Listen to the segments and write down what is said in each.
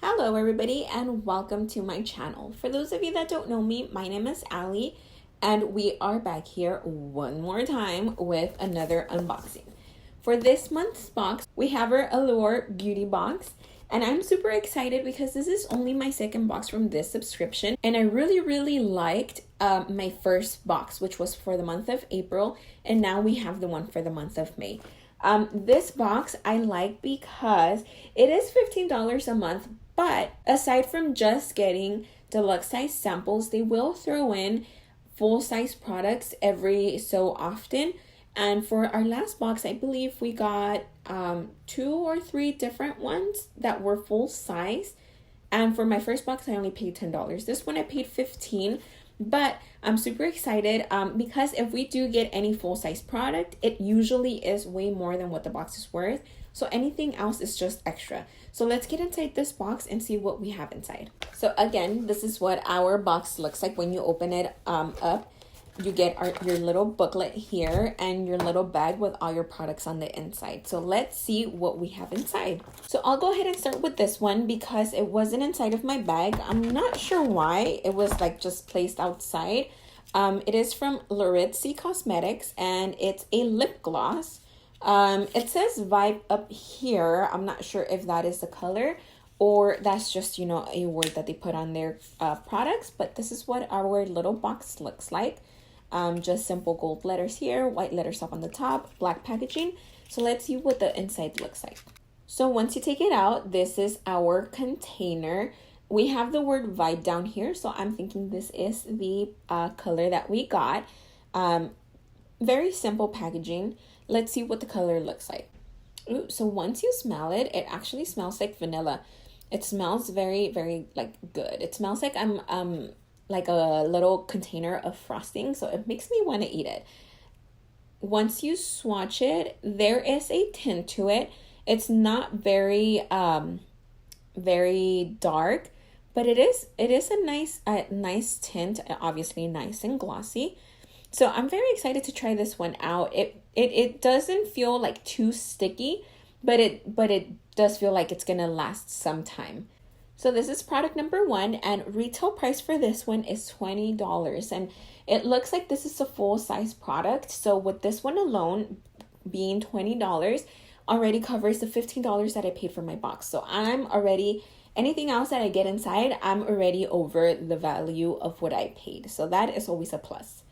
Hello everybody and welcome to my channel. For those of you that don't know me, my name is Ali and we are back here one more time with another unboxing. For this month's box, we have our Allure Beauty Box and I'm super excited because this is only my second box from this subscription and I really liked my first box, which was for the month of April, and now we have the one for the month of May. This box I like because it is $15 a month, but aside from just getting deluxe size samples, they will throw in full size products every so often. And for our last box, I believe we got 2 or 3 different ones that were full size. And for my first box, I only paid $10. This one I paid $15. But I'm super excited because if we do get any full-size product, it usually is way more than what the box is worth. So anything else is just extra. So let's get inside this box and see what we have inside. So again, this is what our box looks like when you open it up. You get your little booklet here and your little bag with all your products on the inside. So let's see what we have inside. So I'll go ahead and start with this one because it wasn't inside of my bag. I'm not sure why. It was like just placed outside. It is from Lanie Cosmetics and it's a lip gloss. It says Vibe up here. I'm not sure if that is the color or that's just, you know, a word that they put on their products. But this is what our little box looks like. Just simple gold letters here, white letters up on the top, black packaging. So let's see what the inside looks like. So once you take it out, this is our container. We have the word Vibe down here, so I'm thinking this is the color that we got. Very simple packaging. Let's see what the color looks like. Ooh, so once you smell it, it actually smells like vanilla. It smells very like good. It smells like I'm like a little container of frosting, so it makes me want to eat it. Once you swatch it, there is a tint to it. It's not very dark, but it is a nice tint, obviously nice and glossy. So I'm very excited to try this one out. It doesn't feel like too sticky, but it does feel like it's gonna last some time. So this is product number 1 and retail price for this one is $20. And it looks like this is a full size product. So with this one alone being $20 already covers the $15 that I paid for my box. So I'm already, anything else that I get inside, I'm already over the value of what I paid. So that is always a plus.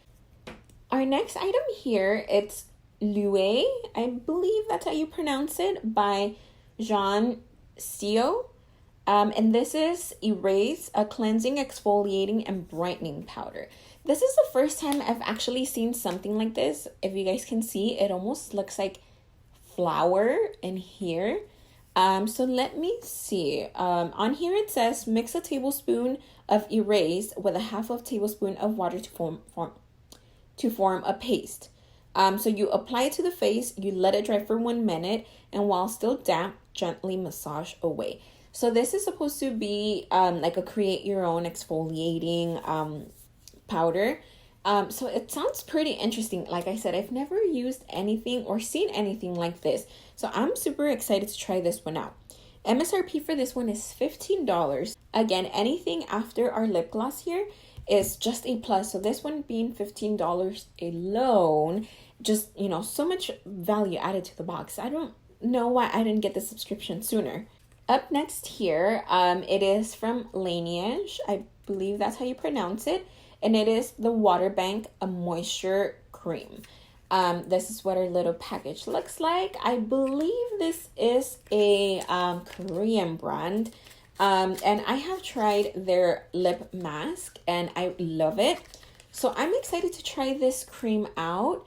Our next item here, it's Allure, I believe that's how you pronounce it, by Jean Seo. And this is Erase, a cleansing, exfoliating, and brightening powder. This is the first time I've actually seen something like this. If you guys can see, it almost looks like flour in here. So let me see. On here it says, mix a tablespoon of Erase with a half of tablespoon of water to form a paste. So you apply it to the face, you let it dry for 1 minute, and while still damp, gently massage away. So this is supposed to be like a create your own exfoliating powder. So it sounds pretty interesting. Like I said, I've never used anything or seen anything like this. So I'm super excited to try this one out. MSRP for this one is $15. Again, anything after our lip gloss here is just a plus. So this one being $15 alone, just, you know, so much value added to the box. I don't know why I didn't get the subscription sooner. Up next here, it is from Lanie Edge. I believe that's how you pronounce it. And it is the Water Bank, a moisture cream. This is what our little package looks like. I believe this is a Korean brand. And I have tried their lip mask and I love it. So I'm excited to try this cream out.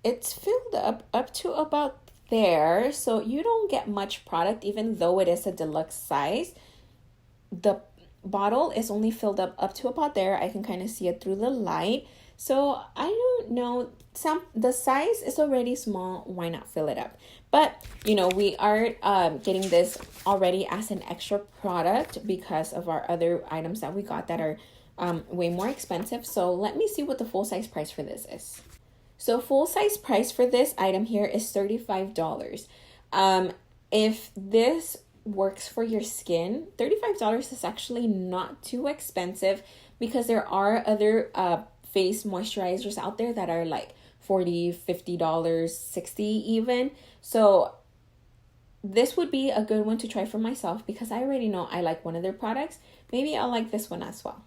It's filled up to about there, so you don't get much product even though it is a deluxe size. The bottle is only filled up to about there. I can kind of see it through the light. So I don't know, the size is already small, why not fill it up? But you know, we are getting this already as an extra product because of our other items that we got that are way more expensive. So let me see what the full size price for this is. So full size price for this item here is $35. If this works for your skin. $35 is actually not too expensive because there are other face moisturizers out there that are like $40, $50, $60 even. So this would be a good one to try for myself because I already know I like one of their products. Maybe I'll like this one as well.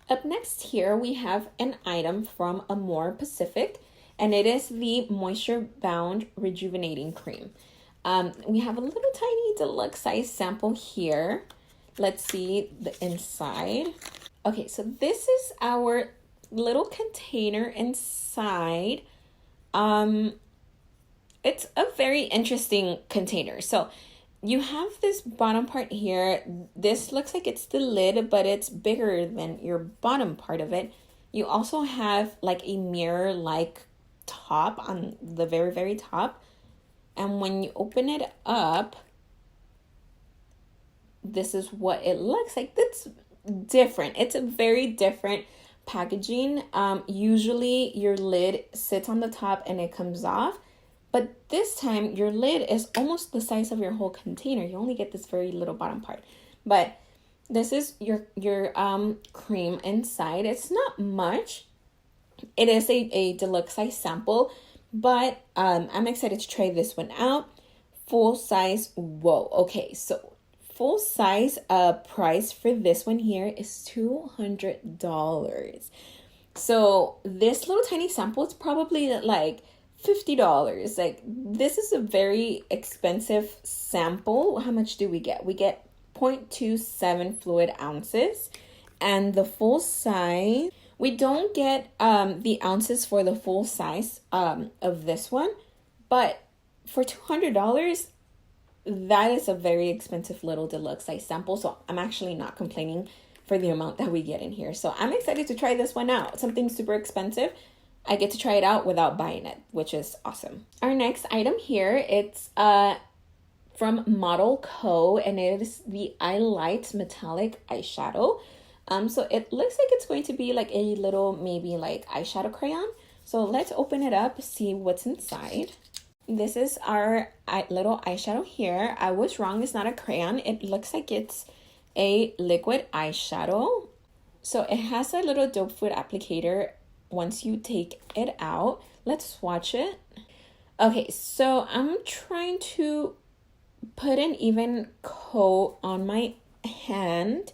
Up next here, we have an item from Allure Pacific, and it is the Moisture Bound Rejuvenating Cream. We have a little tiny deluxe size sample here. Let's see the inside. Okay, so this is our little container inside. It's a very interesting container. So you have this bottom part here. This looks like it's the lid, but it's bigger than your bottom part of it. You also have like a mirror-like top on the very, very top. And when you open it up, this is what it looks like. That's different. It's a very different packaging. Usually your lid sits on the top and it comes off. But this time, your lid is almost the size of your whole container. You only get this very little bottom part. But this is your cream inside. It's not much. It is a deluxe size sample. But I'm excited to try this one out. Full size. Whoa. Okay, so full size price for this one here is $200. So this little tiny sample is probably like $50. Like, this is a very expensive sample. How much do we get? We get 0.27 fluid ounces, and the full size, we don't get the ounces for the full size of this one, but for $200, that is a very expensive little deluxe size sample. So I'm actually not complaining for the amount that we get in here. So I'm excited to try this one out. Something super expensive, I get to try it out without buying it, which is awesome. Our next item here, it's from Model Co, and it is the Eye Light Metallic Eyeshadow. So it looks like it's going to be like a little, maybe like eyeshadow crayon. So let's open it up, see what's inside. This is our little eyeshadow here. I was wrong, it's not a crayon. It looks like it's a liquid eyeshadow. So it has a little doe foot applicator. Once you take it out, let's swatch it. Okay, so I'm trying to put an even coat on my hand.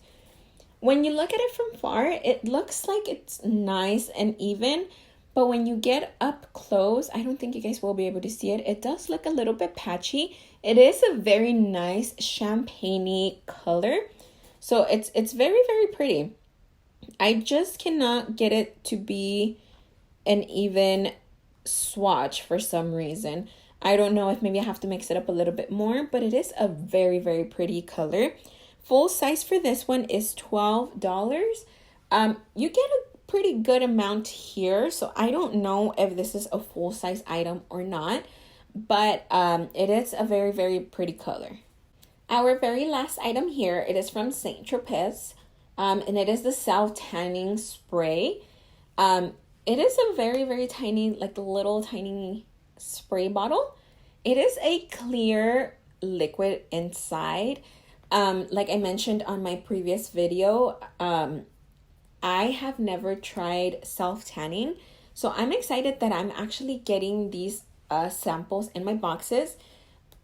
When you look at it from far, it looks like it's nice and even, but when you get up close, I don't think you guys will be able to see it. It does look a little bit patchy. It is a very nice champagne-y color, so it's very, very pretty. I just cannot get it to be an even swatch for some reason. I don't know if maybe I have to mix it up a little bit more, but it is a very, very pretty color. Full size for this one is $12. You get a pretty good amount here, so I don't know if this is a full size item or not, but it is a very, very pretty color. Our very last item here, it is from Saint Tropez. And it is the self tanning spray. It is a very, very tiny, like little tiny spray bottle. It is a clear liquid inside. Like I mentioned on my previous video, I have never tried self tanning. So I'm excited that I'm actually getting these samples in my boxes.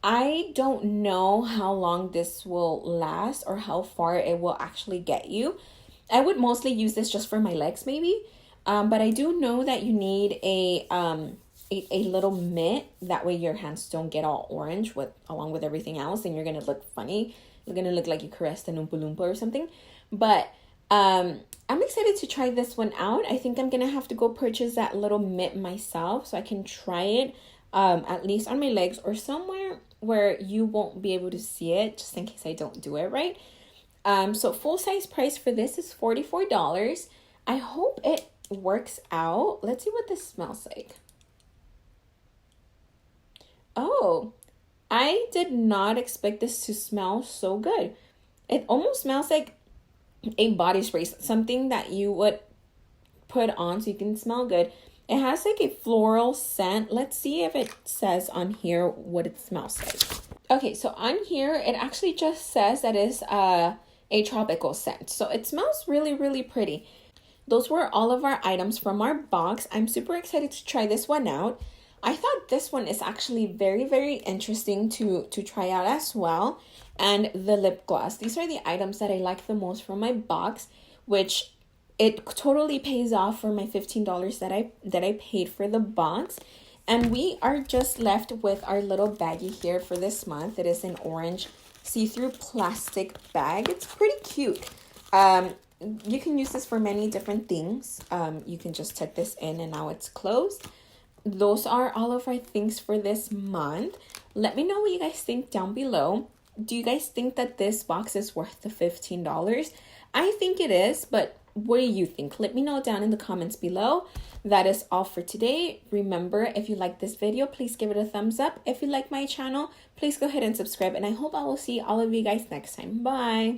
I don't know how long this will last or how far it will actually get you. I would mostly use this just for my legs maybe. But I do know that you need a little mitt. That way your hands don't get all orange along with everything else, and you're going to look funny. You're going to look like you caressed an Oompa Loompa or something. But I'm excited to try this one out. I think I'm going to have to go purchase that little mitt myself so I can try it at least on my legs or somewhere where you won't be able to see it, just in case I don't do it right. So full size price for this is $44. I hope it works out. Let's see what this smells like. Oh, I did not expect this to smell so good. It almost smells like a body spray, something that you would put on so you can smell good. It has like a floral scent. Let's see if it says on here what it smells like. Okay, so on here, it actually just says that it's a tropical scent. So it smells really, really pretty. Those were all of our items from our box. I'm super excited to try this one out. I thought this one is actually very, very interesting to try out as well. And the lip gloss. These are the items that I like the most from my box, which it totally pays off for my $15 that I paid for the box. And we are just left with our little baggie here for this month. It is an orange see-through plastic bag. It's pretty cute. You can use this for many different things. You can just tuck this in and now it's closed. Those are all of our things for this month. Let me know what you guys think down below. Do you guys think that this box is worth the $15? I think it is, but what do you think? Let me know down in the comments below. That is all for today. Remember, if you like this video, please give it a thumbs up. If you like my channel, please go ahead and subscribe. And I hope I will see all of you guys next time. Bye.